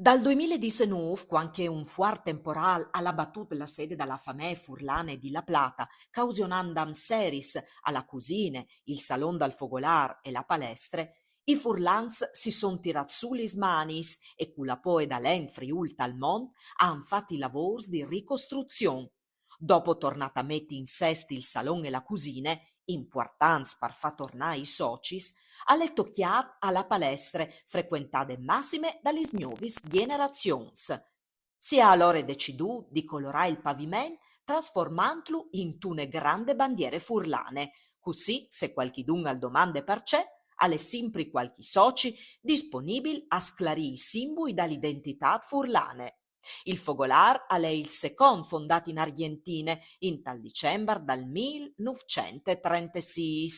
Dal 2019, quando un fuart temporal ha abbattuto la sede della famiglia furlane di La Plata, causando seris alla cucina, il salon dal fogolar e la palestre, i furlans si sono tirati su le manis e con la poi da l'en Friul tal mond hanno fatto i lavori di ricostruzione. Dopo tornata a mettere in sesti il salon e la cucina, importanti per far tornare i socis, alle tocchiat alla palestre frequentate massime dalle nuove generazioni. Si è allora deciduto di colorare il pavimento trasformandolo in une grandi bandiere furlane, così se qualchidun ha domande per c'è, alle sempre qualche soci disponibili a sclarire i simboli dall'identità furlane. Il Fogolar è il secondo fondato in Argentina in tal dicembre dal 1936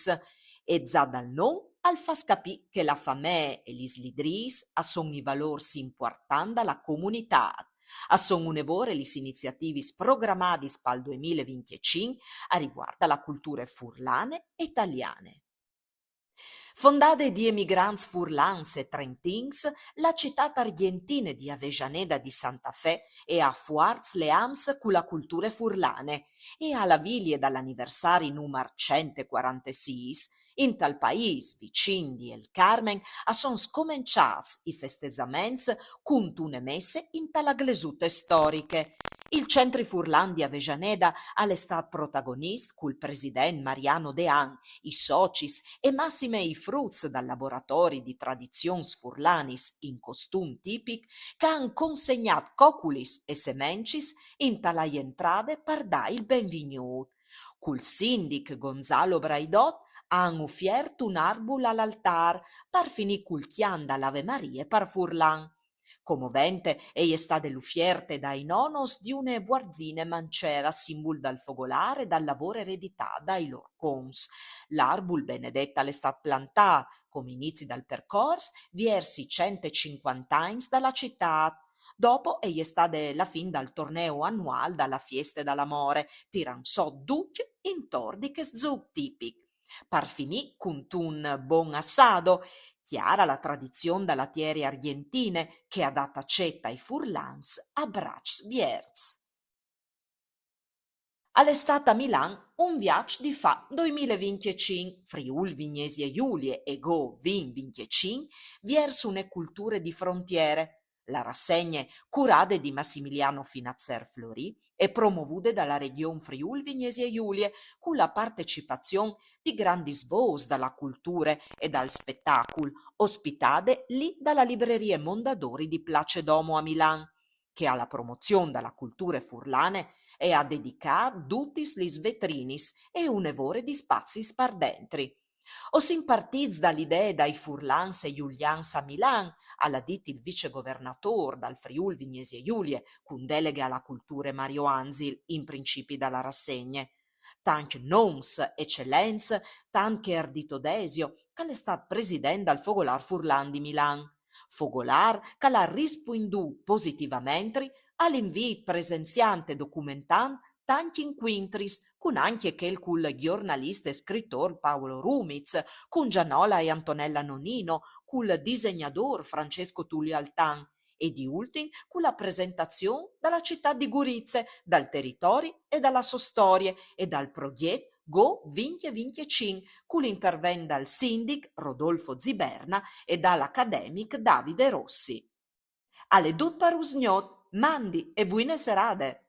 e già dal nome al fa scapì che la famè e gli slidris sono i valori importanti della comunità. Sono un'evore le iniziative programmate per il 2025 a riguardo alla cultura furlane e italiane. Fondate di emigranti furlans e trentins, la città argentina di Avellaneda di Santa Fe e a Fuarz le Ams con la cultura furlane e alla viglia dall'anniversario numero 146 in tal paese, vicin di El Carmen, son scominciati i festeggiamenti con une messe in tala glesute storiche. Il centro furlan di Avellaneda è stato protagonista col presidente Mariano Dean, i socis e massime i fruits dal laboratori di tradizions furlanis in costum tipic che han consegnato coculis e semencis in tala entrade per dare il benvenuto. Col sindic Gonzalo Braidot han offerto un arbol all'altar per finì culchiando l'Ave Maria per Furlan. Commovente è state l'uffierte dai nonos di une guarzine mancera, simbol dal fogolare e dal lavoro eredità dai lor cons. L'arbol benedetta è stato plantato, come inizi dal percorso, versi 150 anni dalla città. Dopo è stata la fin dal torneo annuale dalla Fiesta dell'Amore, tiran so duc in tordi che zug tipic. Par finì con un buon assado, chiara la tradizione dalla tiere argentine che ha data cetta ai furlans a bracci bierz. All'estate a Milan un viaggio di fa 2025, Friul Vignesi e Giulie e Go Vin 25 verso une culture di frontiere. La rassegna curate di Massimiliano Finazzer Flori e promovute dalla regione Friul Vignesi e Giulie con la partecipazione di grandi svos dalla cultura e dal spettacolo, ospitate lì dalla libreria Mondadori di Place Domo a Milan, che alla promozione della cultura furlane e ha dedicato tutti gli svetrinis e un'evore di spazi spardentri. O si impartiz dall'idea dai furlans e giulians a Milan, alla dit il vicegovernatore dal Friul Vignesi e Giulie, con delega alla cultura Mario Anzil, in principi dalla rassegna. Tanc noms eccellenz, tant che ardito desio, che è stato presidente dal Fogolar Furlan di Milan. Fogolar che l'ha risponduto positivamente all'invito presenziante documentant tanti inquintris, con anche quel cul giornalista e scrittore Paolo Rumiz, con Gianola e Antonella Nonino, cul disegnatore Francesco Tullio Altan, e di ultim con la presentazione dalla città di Gurizze, dal territorio e dalla sua storia e dal progetto Go 2025, con l'intervento dal sindic Rodolfo Ziberna e dall'accademic Davide Rossi. Alle dut parusgnot, mandi e buine serate.